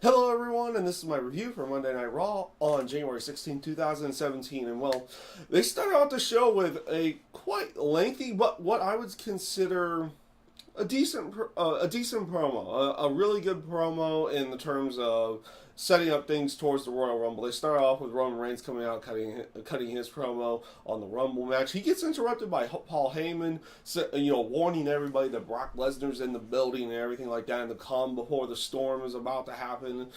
Hello everyone, and this is my review for Monday Night Raw on January 16, 2017. And well, they start out the show with a quite lengthy, but what I would consider a decent promo, a really good promo in the terms of setting up things towards the Royal Rumble. They start off with Roman Reigns coming out cutting his promo on the Rumble match. He gets interrupted by Paul Heyman, warning everybody that Brock Lesnar's in the building and everything like that, and the calm before the storm is about to happen.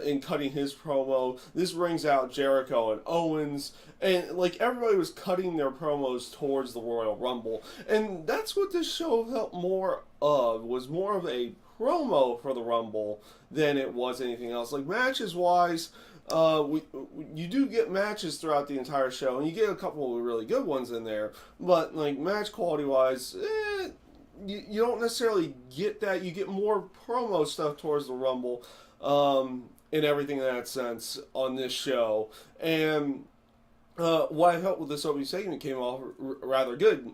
In cutting his promo, this brings out Jericho and Owens, and like everybody was cutting their promos towards the Royal Rumble, and that's what this show felt more of. Was more of a promo for the Rumble than it was anything else. Like matches wise, you do get matches throughout the entire show, and you get a couple of really good ones in there. But like match quality wise, you don't necessarily get that. You get more promo stuff towards the Rumble, and everything in that sense on this show. And what I felt with this opening segment came off rather good.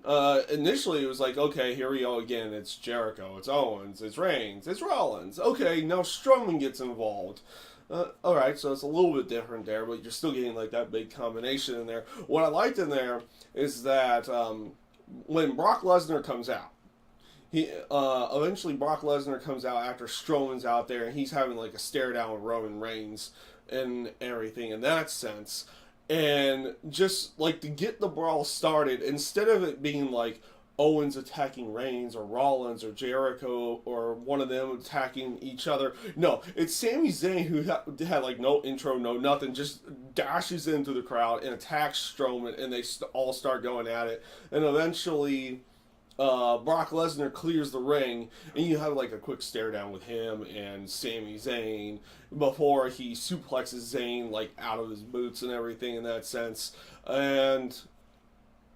Initially, it was like, okay, here we go again. It's Jericho, it's Owens, it's Reigns, it's Rollins. Okay, now Strowman gets involved. Alright, so it's a little bit different there, but you're still getting like that big combination in there. What I liked in there is that when Brock Lesnar comes out, eventually Brock Lesnar comes out after Strowman's out there, and he's having like a stare down with Roman Reigns and everything in that sense. And just like to get the brawl started, instead of it being like Owens attacking Reigns or Rollins or Jericho or one of them attacking each other, no, it's Sami Zayn who had like no intro, no nothing, just dashes into the crowd and attacks Strowman, and they all start going at it, and eventually Brock Lesnar clears the ring, and you have like a quick stare down with him and Sami Zayn before he suplexes Zayn like out of his boots and everything in that sense. And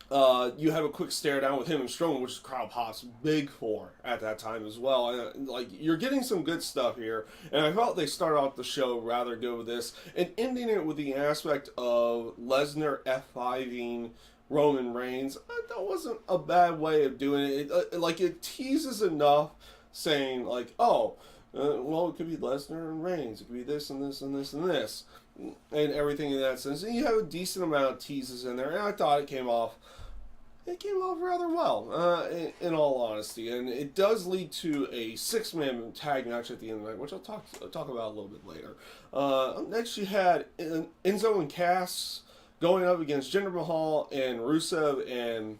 you have a quick stare down with him and Strowman, which the crowd pops big for at that time as well. And like you're getting some good stuff here, and I felt they started off the show rather good with this, and ending it with the aspect of Lesnar F5ing Roman Reigns. That wasn't a bad way of doing it. Like it teases enough, saying like, oh, well, it could be Lesnar and Reigns. It could be this and this and this and this, and everything in that sense. And you have a decent amount of teases in there, and I thought it came off. It came off rather well, in all honesty, and it does lead to a six-man tag match at the end of the night, which I'll talk about a little bit later. Next, you had Enzo and Cass going up against Jinder Mahal and Rusev, and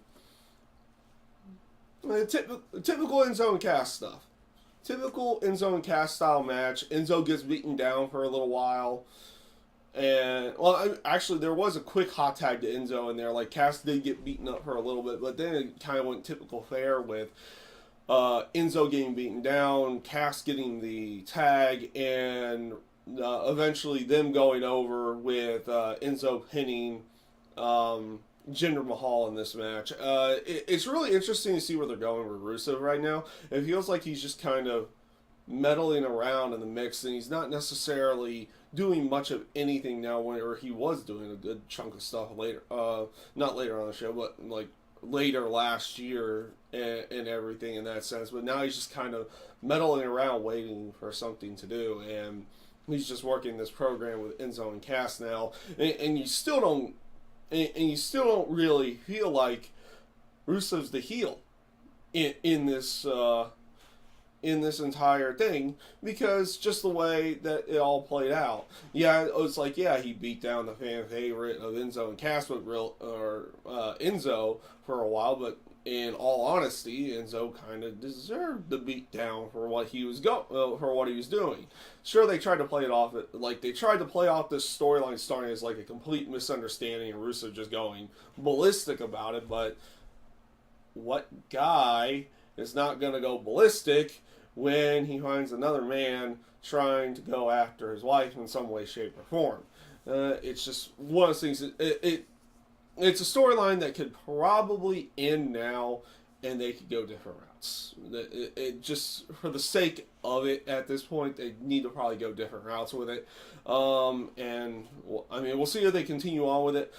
typical Enzo and Cass stuff. Typical Enzo and Cass style match. Enzo gets beaten down for a little while. And, well, actually, there was a quick hot tag to Enzo in there. Like, Cass did get beaten up for a little bit, but then it kind of went typical fare with Enzo getting beaten down, Cass getting the tag, and eventually them going over with Enzo pinning Jinder Mahal in this match. It's really interesting to see where they're going with Rusev right now. It feels like he's just kind of meddling around in the mix, and he's not necessarily doing much of anything now, where he was doing a good chunk of stuff later, not later on the show, but like later last year and everything in that sense. But now he's just kind of meddling around waiting for something to do, and he's just working this program with Enzo and Cass now, and you still don't really feel like Rusev's the heel in this entire thing, because just the way that it all played out. Yeah, it was like, yeah, he beat down the fan favorite of Enzo and Cass, Enzo for a while, but in all honesty, Enzo kind of deserved the beat down for what he was doing. Sure, they tried to play it off, this storyline starting as like a complete misunderstanding and Rusev just going ballistic about it, but what guy is not going to go ballistic when he finds another man trying to go after his wife in some way, shape, or form? It's just one of those things. It's a storyline that could probably end now, and they could go different routes. It just, for the sake of it at this point, they need to probably go different routes with it. And I mean, we'll see if they continue on with it.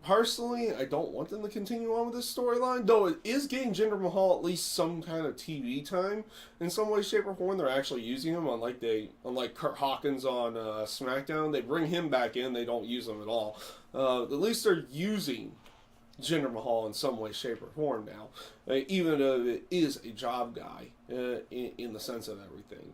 Personally, I don't want them to continue on with this storyline, though it is getting Jinder Mahal at least some kind of TV time in some way, shape, or form. They're actually using him, unlike Kurt Hawkins on SmackDown. They bring him back in, they don't use him at all. At least they're using Jinder Mahal in some way, shape, or form now, even though it is a job guy in the sense of everything.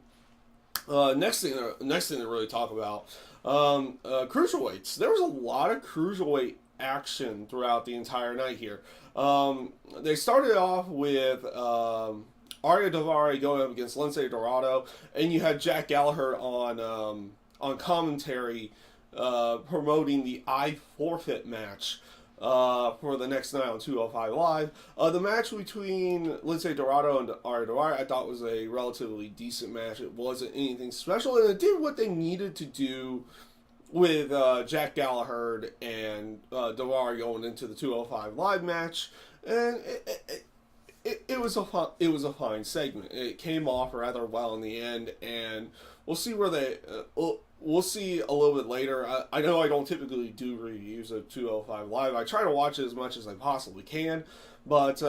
Next thing to really talk about, cruiserweights. There was a lot of cruiserweight action throughout the entire night here. They started off with Arya Daivari going up against Lince Dorado, and you had Jack Gallagher on commentary promoting the I Forfeit match for the next night on 205 Live. The match between Lince Dorado and Arya Daivari I thought was a relatively decent match. It wasn't anything special, and it did what they needed to do with Jack Gallagher and Daivari going into the 205 Live match, and it was a fine segment. It came off rather well in the end, and we'll see where we'll see a little bit later. I know I don't typically do reviews of 205 Live. I try to watch it as much as I possibly can, but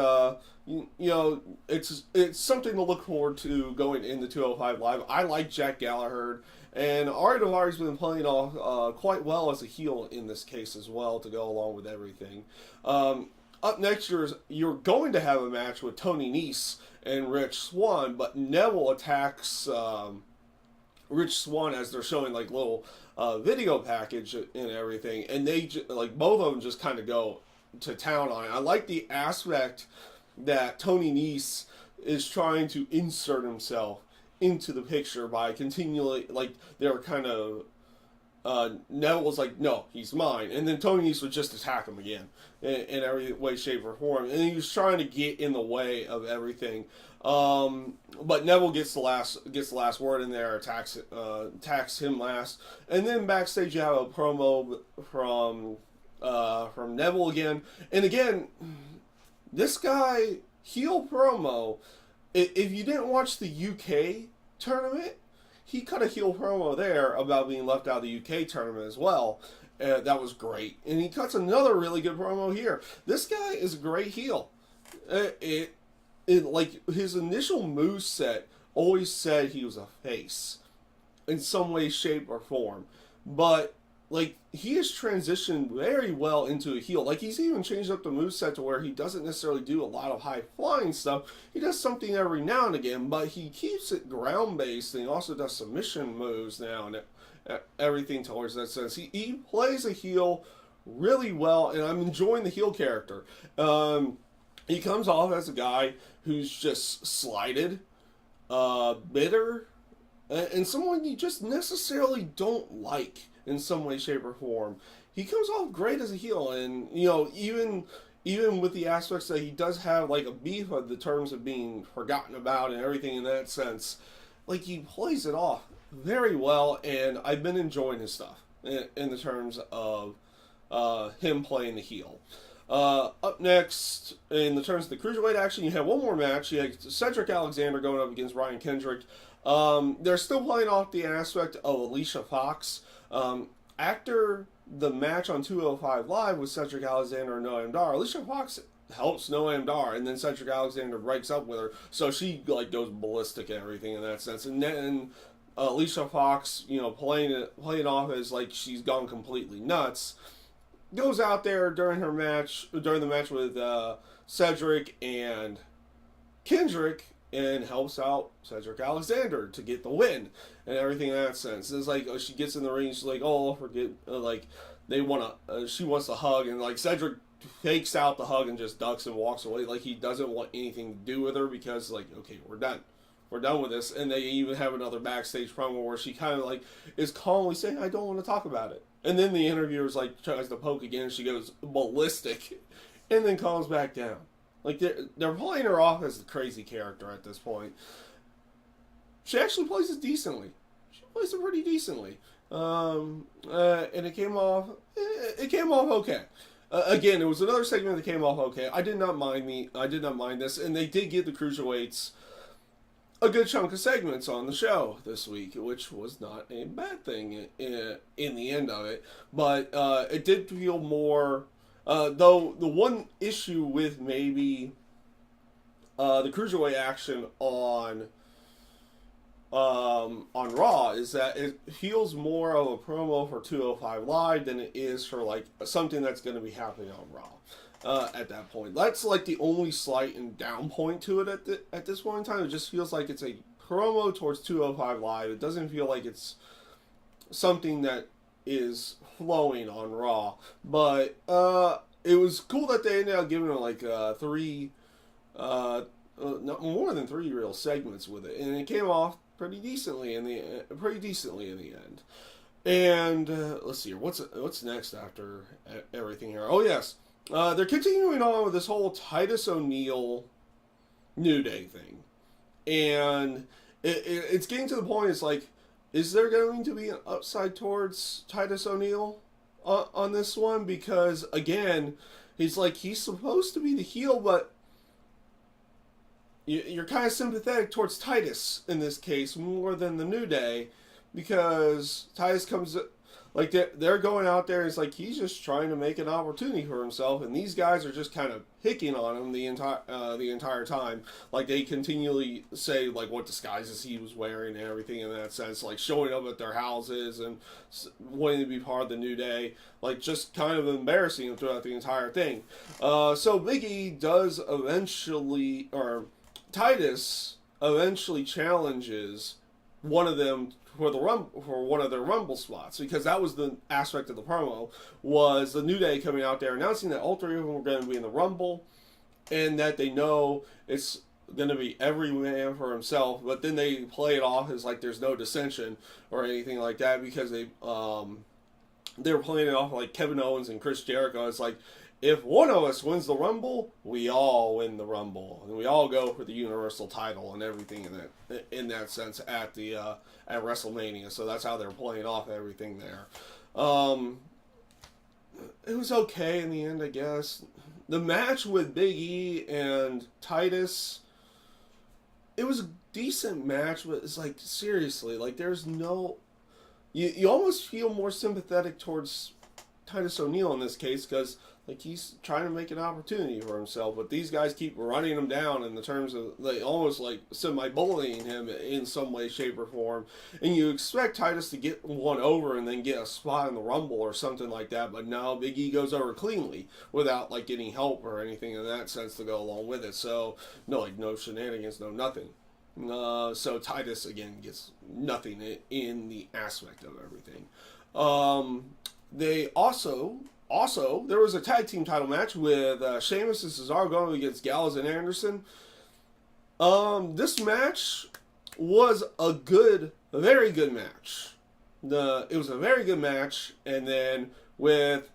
you know, it's something to look forward to going into 205 Live. I like Jack Gallagher, and Arya Daivari's been playing off quite well as a heel in this case as well to go along with everything. Up next, you're going to have a match with Tony Nese and Rich Swann, but Neville attacks Rich Swann as they're showing like little video package and everything, and they like both of them just kind of go to town on it. I like the aspect that Tony Nese is trying to insert himself into the picture by continually, like, they're kind of Neville was like, no, he's mine, and then Tony Nese would just attack him again in every way, shape, or form, and he was trying to get in the way of everything. But Neville gets the last word in there, attacks him last, and then backstage you have a promo from Neville again, and again, this guy heel promo. If you didn't watch the UK tournament, he cut a heel promo there about being left out of the UK tournament as well. That was great. And he cuts another really good promo here. This guy is a great heel. Like, his initial moveset always said he was a face in some way, shape, or form. But, like, he has transitioned very well into a heel. Like, he's even changed up the moveset to where he doesn't necessarily do a lot of high-flying stuff. He does something every now and again, but he keeps it ground-based, and he also does submission moves now and everything towards that sense. He plays a heel really well, and I'm enjoying the heel character. He comes off as a guy who's just slighted, bitter, and someone you just necessarily don't like in some way, shape, or form. He comes off great as a heel, and you know, even with the aspects that he does have like a beef of the terms of being forgotten about and everything in that sense, like, he plays it off very well, and I've been enjoying his stuff in the terms of him playing the heel. Up next, in the terms of the cruiserweight action, you have one more match. You have Cedric Alexander going up against Ryan Kendrick. They're still playing off the aspect of Alicia Fox. After the match on 205 Live with Cedric Alexander and Noam Dar, Alicia Fox helps Noam Dar, and then Cedric Alexander breaks up with her, so she like goes ballistic and everything in that sense. And then Alicia Fox, you know, playing it off as like she's gone completely nuts, goes out there during the match with Cedric and Kendrick, and helps out Cedric Alexander to get the win and everything in that sense. It's like she gets in the ring, she's like, oh, forget, like, she wants to hug, and like Cedric fakes out the hug and just ducks and walks away, like he doesn't want anything to do with her, because like, okay, we're done with this. And they even have another backstage promo where she kind of like is calmly saying, I don't want to talk about it. And then the interviewer's like tries to poke again, and she goes ballistic, and then calms back down. Like, they're playing her off as the crazy character at this point. She actually plays it decently. She plays it pretty decently, and it came off. It came off okay. Again, it was another segment that came off okay. I did not mind this, and they did give the cruiserweights a good chunk of segments on the show this week, which was not a bad thing in the end of it. But it did feel more Though the one issue with maybe the cruiserweight action on Raw is that it feels more of a promo for 205 Live than it is for like something that's going to be happening on Raw. At that point, that's like the only slight and down point to it at this point in time. It just feels like it's a promo towards 205 Live. It doesn't feel like it's something that is flowing on Raw. But it was cool that they ended up giving it like three, not more than three real segments with it, and it came off pretty decently in the end. And let's see here, what's next after everything here? Oh yes, they're continuing on with this whole Titus O'Neil New Day thing, and it's getting to the point. It's like, is there going to be an upside towards Titus O'Neil on this one? Because again, he's supposed to be the heel, but you're kind of sympathetic towards Titus in this case more than the New Day, because Titus comes like they're going out there. It's like he's just trying to make an opportunity for himself, and these guys are just kind of picking on him the entire time. Like they continually say like what disguises he was wearing and everything in that sense, like showing up at their houses and wanting to be part of the New Day, like just kind of embarrassing him throughout the entire thing. So Big E does eventually, or Titus eventually challenges one of them for one of their Rumble spots, because that was the aspect of the promo, was the New Day coming out there announcing that all three of them were going to be in the Rumble, and that they know it's going to be every man for himself. But then they play it off as like there's no dissension or anything like that, because they were playing it off like Kevin Owens and Chris Jericho. It's like, if one of us wins the Rumble, we all win the Rumble, and we all go for the Universal title and everything in that sense at WrestleMania. So that's how they're playing off everything there. It was okay in the end, I guess. The match with Big E and Titus, it was a decent match, but it's like, seriously, like there's no... You almost feel more sympathetic towards Titus O'Neil in this case, because like he's trying to make an opportunity for himself, but these guys keep running him down in the terms of like almost like semi-bullying him in some way, shape, or form. And you expect Titus to get one over and then get a spot in the Rumble or something like that, but no, Big E goes over cleanly without like getting help or anything in that sense to go along with it. So no shenanigans, no nothing. So Titus again gets nothing in the aspect of everything. They also, there was a tag team title match with Sheamus and Cesaro going against Gallows and Anderson. This match was a very good match. It was a very good match, and then with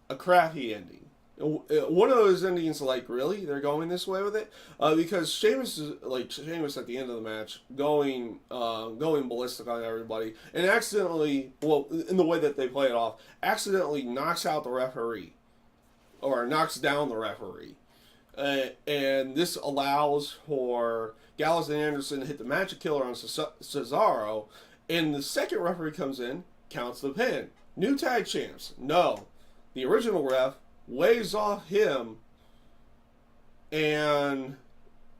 a crappy ending. One of those endings, like, really? They're going this way with it? Because Sheamus at the end of the match going ballistic on everybody, and accidentally, well, in the way that they play it off, accidentally knocks out the referee, or knocks down the referee. And this allows for Gallows and Anderson to hit the Magic Killer on Cesaro, and the second referee comes in, counts the pin. New tag champs. No. The original ref waves off him and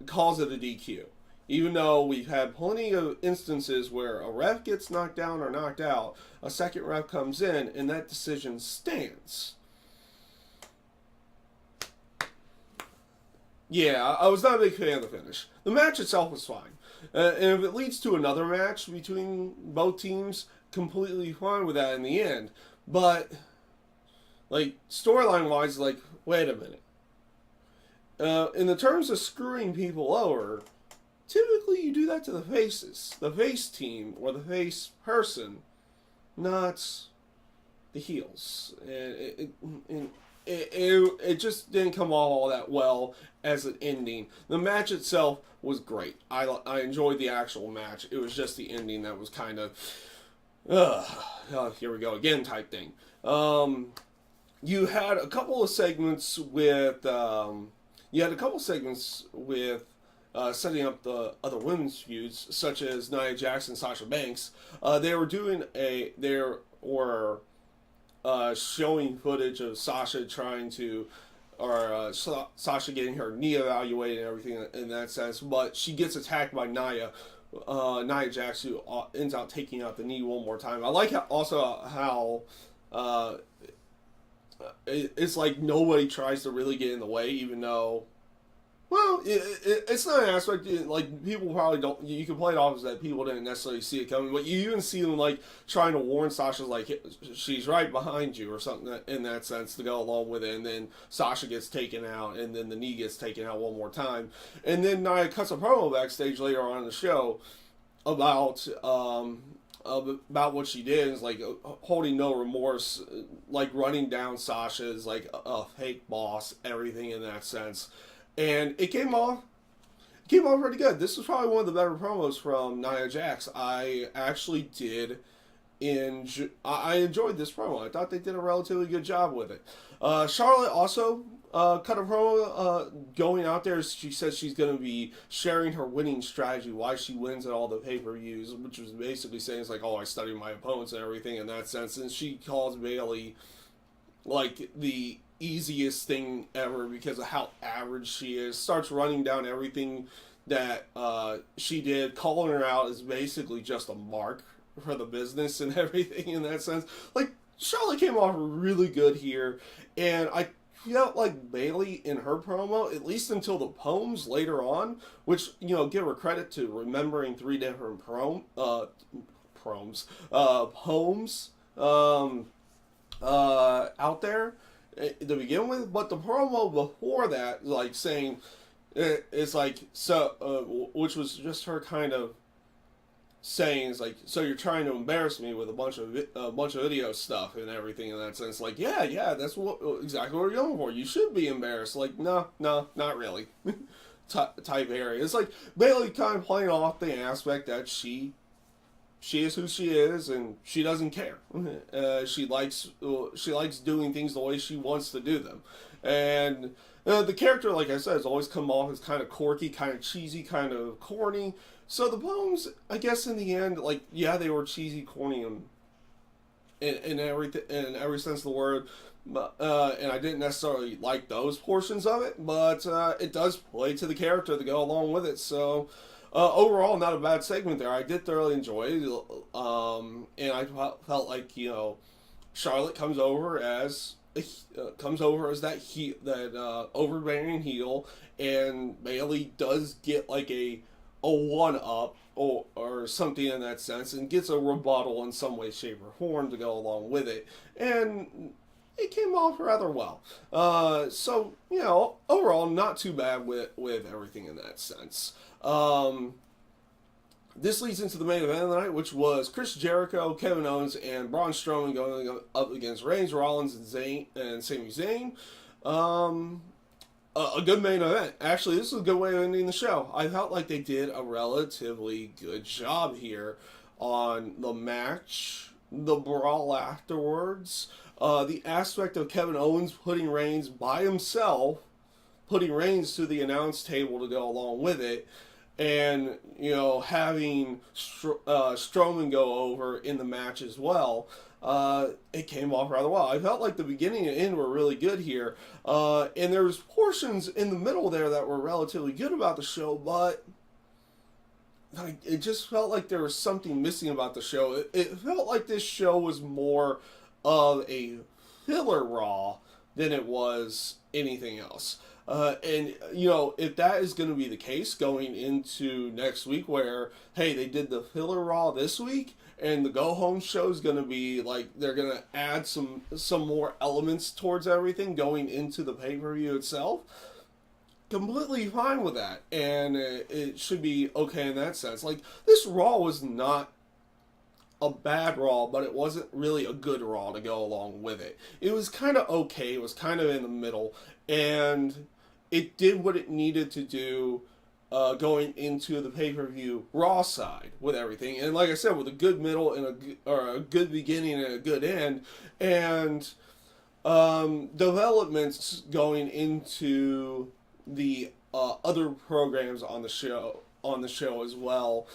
calls it a DQ. Even though we've had plenty of instances where a ref gets knocked down or knocked out, a second ref comes in and that decision stands. Yeah, I was not a big fan of the finish. The match itself was fine. And if it leads to another match between both teams, completely fine with that in the end. But like, storyline wise, like, wait a minute. In the terms of screwing people over, typically you do that to the faces. The face team or the face person, not the heels. And it just didn't come off all that well as an ending. The match itself was great. I enjoyed the actual match. It was just the ending that was kind of, here we go again type thing. You had a couple of segments with setting up the other women's feuds, such as Nia Jax and Sasha Banks. They were doing showing footage of Sasha trying to, or Sasha getting her knee evaluated and everything in that sense, but she gets attacked by Nia Jax, who ends up taking out the knee one more time. I like how uh, it's like nobody tries to really get in the way, even though, well, it's not an aspect, like, people probably don't, you can play it off as that people didn't necessarily see it coming, but you even see them, like, trying to warn Sasha, like, she's right behind you, or something in that sense, to go along with it, and then Sasha gets taken out, and then the knee gets taken out one more time, and then Nia cuts a promo backstage later on in the show about what she did, is like holding no remorse, like running down Sasha as like a fake boss, everything in that sense, and it came off pretty good. This was probably one of the better promos from Nia Jax. I actually did I enjoyed this promo. I thought they did a relatively good job with it. Charlotte also cut a promo going out there. She says she's going to be sharing her winning strategy, why she wins at all the pay-per-views, which was basically saying, it's like, oh, I study my opponents and everything in that sense. And she calls Bayley like the easiest thing ever because of how average she is. Starts running down everything that she did, calling her out as basically just a mark for the business and everything in that sense. Like, Charlotte came off really good here, and I felt like Bayley in her promo, at least until the poems later on, which, give her credit to remembering 3 different poems out there to begin with, but the promo before that, like, saying, it's like, so, which was just her kind of saying, is like, so you're trying to embarrass me with a bunch of video stuff and everything in that sense. Like, yeah, that's exactly what you're going for. You should be embarrassed. Like, no, not really. Type area. It's like Bayley kind of playing off the aspect that she is who she is, and she doesn't care. She likes doing things the way she wants to do them, and the character, like I said, has always come off as kind of quirky, kind of cheesy, kind of corny. So the poems, I guess, in the end, like, yeah, they were cheesy, corny, and in every sense of the word. But, and I didn't necessarily like those portions of it, but it does play to the character to go along with it. So overall, not a bad segment there. I did thoroughly enjoy it, and I felt like, Charlotte comes over as that overbearing heel, and Bayley does get like a one up or something in that sense, and gets a rebuttal in some way, shape, or form to go along with it, and it came off rather well. So overall, not too bad with everything in that sense. This leads into the main event of the night, which was Chris Jericho, Kevin Owens, and Braun Strowman going up against Reigns, Rollins, and Sami Zayn. A good main event. Actually, this is a good way of ending the show. I felt like they did a relatively good job here on the match, the brawl afterwards, the aspect of Kevin Owens putting Reigns by himself, putting Reigns to the announce table to go along with it, and having Strowman go over in the match as well. It came off rather well. I felt like the beginning and end were really good here, and there's portions in the middle there that were relatively good about the show, but it just felt like there was something missing about the show. It felt like this show was more of a filler Raw than it was anything else. And if that is going to be the case going into next week, where, hey, they did the filler Raw this week, and the go home show is going to be like, they're going to add some more elements towards everything going into the pay-per-view itself, completely fine with that, and it should be okay in that sense. Like, this Raw was not a bad Raw, but it wasn't really a good Raw to go along with it. It was kind of okay. It was kind of in the middle, and it did what it needed to do going into the pay-per-view Raw side with everything. And like I said, with a good middle and a good beginning and a good end, and developments going into the other programs on the show as well.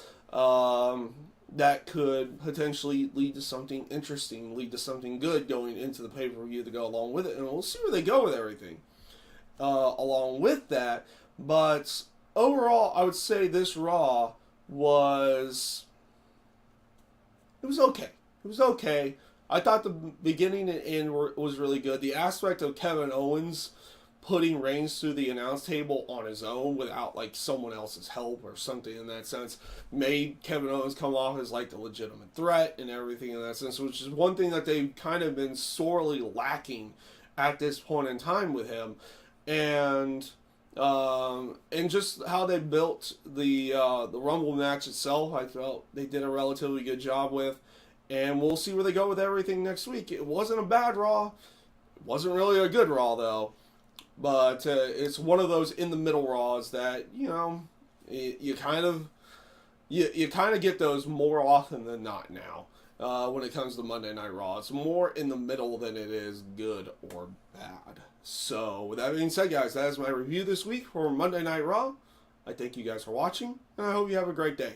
that could potentially lead to something interesting, lead to something good going into the pay-per-view to go along with it. And we'll see where they go with everything along with that. But overall, I would say this Raw was... It was okay. It was okay. I thought the beginning and end was really good. The aspect of Kevin Owens putting Reigns through the announce table on his own without like someone else's help or something in that sense made Kevin Owens come off as like the legitimate threat and everything in that sense, which is one thing that they've kind of been sorely lacking at this point in time with him. And just how they built the Rumble match itself, I felt they did a relatively good job with. And we'll see where they go with everything next week. It wasn't a bad Raw. It wasn't really a good Raw, though. But it's one of those in-the-middle Raws that, you know, you kind of get those more often than not now when it comes to Monday Night Raw. It's more in the middle than it is good or bad. So, with that being said, guys, that is my review this week for Monday Night Raw. I thank you guys for watching, and I hope you have a great day.